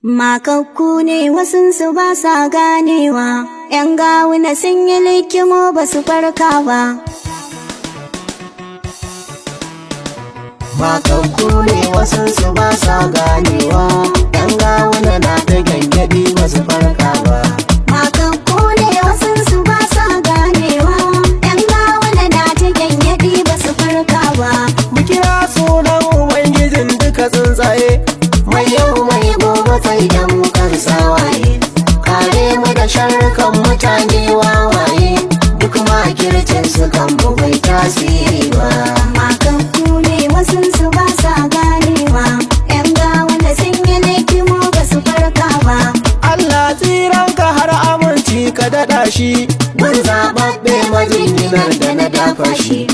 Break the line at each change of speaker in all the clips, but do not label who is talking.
Makakku ne wasunsu ba sa ganewa, ‘yan gawuna sun yi likimo ba su farka ba.
Makakku ne wasunsu ba sa ganewa, ‘yan gawuna na ta gyangyaɗi ba su farka ba.
Makakku ne wasunsu ba sa ganewa, ‘yan gawuna na ta gyangyaɗi ba su farka ba.
Mu kira sunan Ubangijin duka tsuntsaye, mai yau mai gobe sai da mu kan sawaye. Kare mu da sharrukan mutane wawaye, duk makircin su kan mu bai tasiri ba.
Makakku ne wasunsu ba sa ganewa, ‘yan gawuna sun yi likimo ba su farka ba.
Allah tsiranka har aminci ka daɗa shi, mun zaɓaɓɓe majinginar da na dafa shi.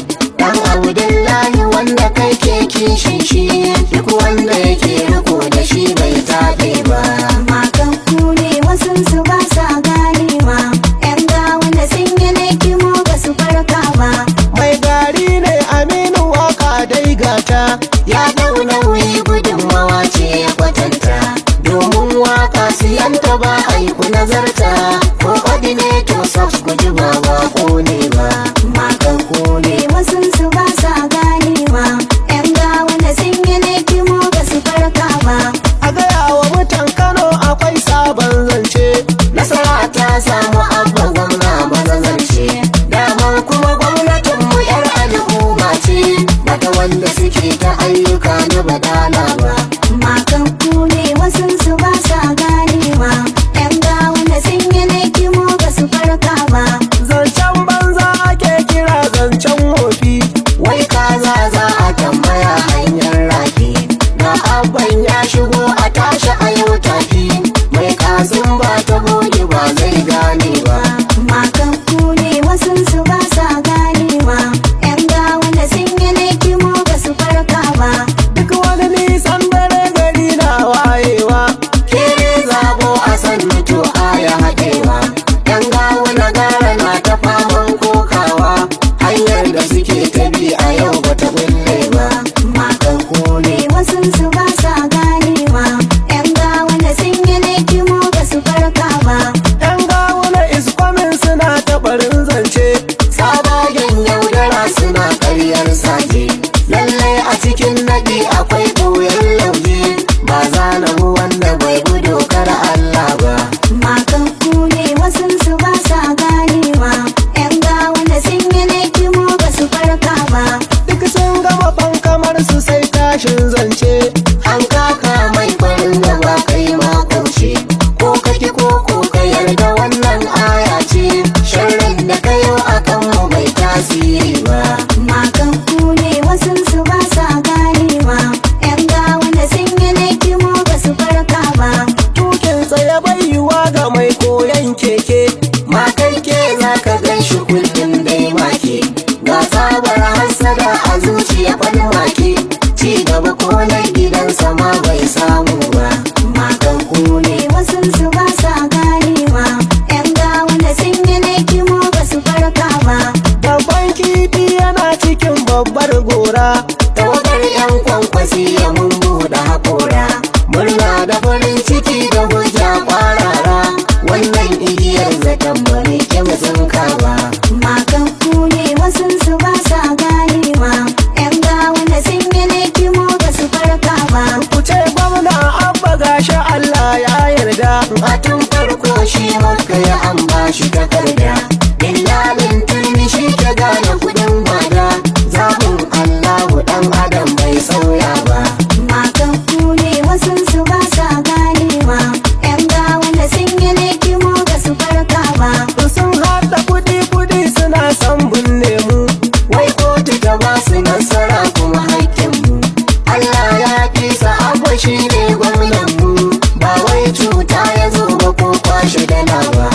Dan Abdullahi wanda kai ke kishin shi, duk wanda yake riko da shi bai taɓe ba.
Makakku ne wasunsu ba sa ganewa, ‘yan gawuna sun yi likimo ba su farka ba.
Mai gari ne Aminu waka dai gata, ya dau nauyi gudunmawa ce ya kwatanta. Domin waka siyanta ba aiku nazarta, ko coordinator subs ku ji ba ko ne ba.
Makakku ne wasunsu ba sa ganewa, ‘yan gawuna sun yi likimo ba su farka ba.
A gaya wa mutan Kano akwai sabon zance, nasara ta samu abba gwamna mazazance. Dama kuma gwamnatinmu 'yar al'umma ce, bata wanda suke ta ayyuka na badala ba.
Makakku ne wasunsu ba sa ganewa, ‘yan gawuna sun yi likimo ba su farka ba.
Zancen banza ake kira zancen wofi, wai kaza za a tambaya hanyar rafi. Na abban ya shigo a tashi a yau tafi, mai kasin ba ta goge ba zai gane ba.
Makakku ne wasunsu ba sa ganewa, ‘yan gawuna sun yi likimo ba su farka ba.
Duk wani nisan dare gari na wayewa, kere zabo a san mutu aya haɗewa. Yan gawuna gara na ta faman kokawa, hanyar da suke ta bi a yau bata bulle ba.
Makakku ne wasunsu ba sa ganewa, ‘yan gawuna sun yi likimo ba su farka ba.
Yan gawuna is coming suna ta barin zance, sabagen yaudara suna karyar saje. Lallai a cikin naɗi akwai ɓoyar lauje, ba za na bu wanda bai bi dokar Allah ba.
Makakku ne wasunsu ba sa ganewa, ‘yan gawuna sun yi likimo ba su farka ba.
Duk sun gama fankamar su sai tashin zance, an kaka mai farin gaba kai makwauce. Ko kaki ko ka yarda wannan aya ce, sharrin da kayo a kanmu bai tasiri ba.
Makakku ne wasunsu ba sa ganewa, ‘yan gawuna sun yi likimo ba su farka ba.
Tukin tsaye bai yiwa ga mai koyon keke, makai ke za ka gan shi kullum dai make. Ga tsabar hassada a zuciya falmake, ci gaba ko na gidansa ma bai samu ba.
Makakku ne wasunsu ba sa ganewa, ‘yan gawuna sun yi likimo ba su farka ba.
Babban kifi yana cikin babbar gora, tawagar 'yan kwankwasi ya mun buɗe haƙora. Murna da farin ciki da hujja kwarara, wannan igiyar zaton bari kyan tsinka ba.
Makakku ne wasunsu ba sa ganewa, ‘yan gawuna sun yi likimo ba su farka ba.
Ku ce gwamna abba gashi Allah ya yarda, a tun farko shi maka ya an bashi takarda. Dillalin turmi shi ke gane kudin bada, zaɓin Allahu ɗan adam bai sauya ba.
Makakku ne wasunsu ba sa ganewa, ‘yan gawuna sun yi likimo ba su farka ba.
Sun haɗa kuɗi suna son binne mu, wai kotu ta ba su nasara kuma haƙƙinmu. Allah ya fi abba shi ne gwamnanmu, ba wai cuta ya zo ba ko kwashe dala ba.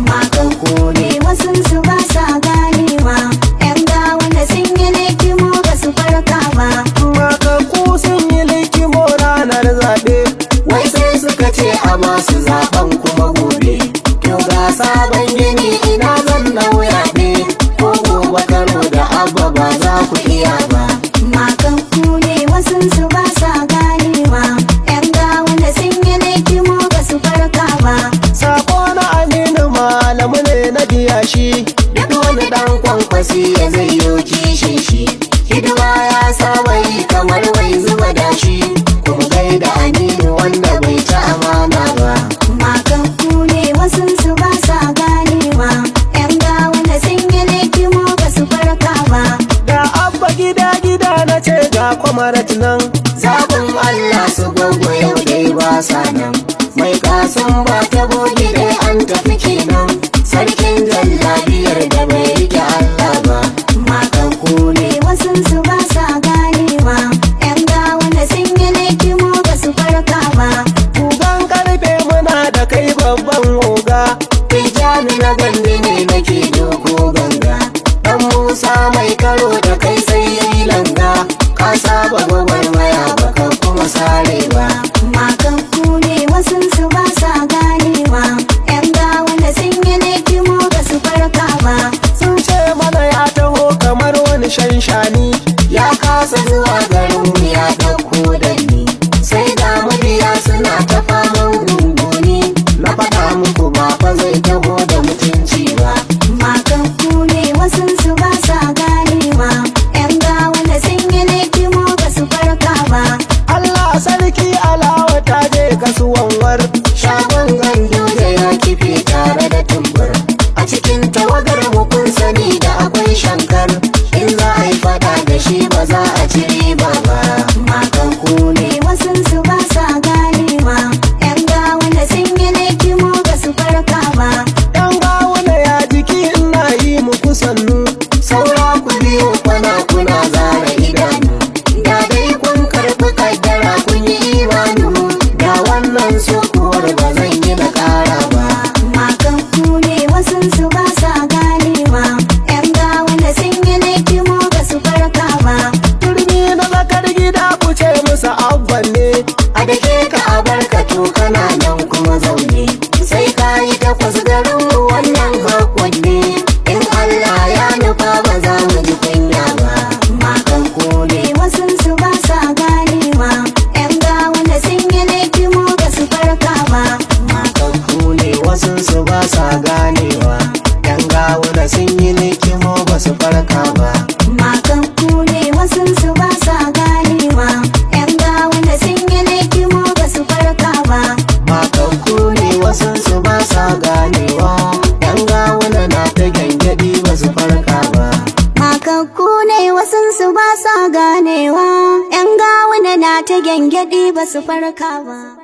Makakku ne wasunsu ba sa ganewa, ‘yan gawuna sun yi likimo ba su farka ba.
Makakku sun yi likimo ranar zaɓe, wai sai suka ce a masu zaɓen kuma gobe. Kyau ga sabon gini ina zan nauya ne, ko gobe Kano da abba ba za ku iya ba.
Makakku ne wasunsu ba sa ganewa, ‘yan gawuna sun yi likimo ba
san ba ta bogi dai an tafi kenan. Sarkin jallabiyar da bai rike Allah ba.
Makakku ne wasunsu ba sa ganewa. Yan gawa da sun yi laikimo ba su farka ba.
Kugan karfe muna da kai babban oga. Tijjani na gandi ne nake doko ganga. Dan Musa mai karo da kai sai yayi langa. Ka saba gwagwarmaya baka kuma sare ba.
Makakku ne wasunsu ba sa ganewa. Yan gawa da sun yi laikimo ba su farka ba.
Sun ce mana ya taho kamar wani shanshani. Ya kasa zuwa garin ya dauko danni. Sai da mabiya suna ta faman gunguni. Na faɗa muku ba fa zai taho da mutunci ba.
Makakku ne wasunsu ba sa ganewa. Yan gawa da sun yi laikimo ba su farka ba.
Allah sarki alawa ta je kasuwan war. Shagon gandu da ya kife tare da tumbur. A cikin tawagar mu kun sani da akwai shankar. In za a yi fada da shi ba za a ci riba ba.
Makakku ne wasunsu ba sa ganewa. Yan gawa da sun yi laikimo ba su farka ba.
Yan gawuna ya jiki ina yi muku sannu. Saura ku biyu kwana kuna zara idanu. Da dai kun karɓi kaddara kun yi imanu. Da wannan sukuwar ba zan yi na ƙara ba.
Makakku ne wasunsu ba sa ganewa. Yan gawa da sun yi laikimo ba su farka ba.
Turmi na zakar gida ku ce musu abban ne. A dake ka a barka to kana nan kuma zaune. Sai ka yi takwas garin mu wannan hakon ne. In Allah ya nufa ba za mu ji kunya ba.
Makakku ne wasunsu ba sa ganewa. Yan gawa da sun yi laikimo ba su farka ba.
Makakku ne wasunsu ba sa ganewa. Yan gawuna sun yi likimo ba su farka ba.
Makakku ne wasunsu ba sa ganewa. Yan gawa da sun yi laikimo ba su farka ba.
Makakku ne wasunsu ba sa ganewa. Yan gawuna na ta gyangyaɗi ba su farka ba.
Makakku ne wasunsu ba sa ganewa. Yan gawa na ta gyangyaɗi ba su farka ba.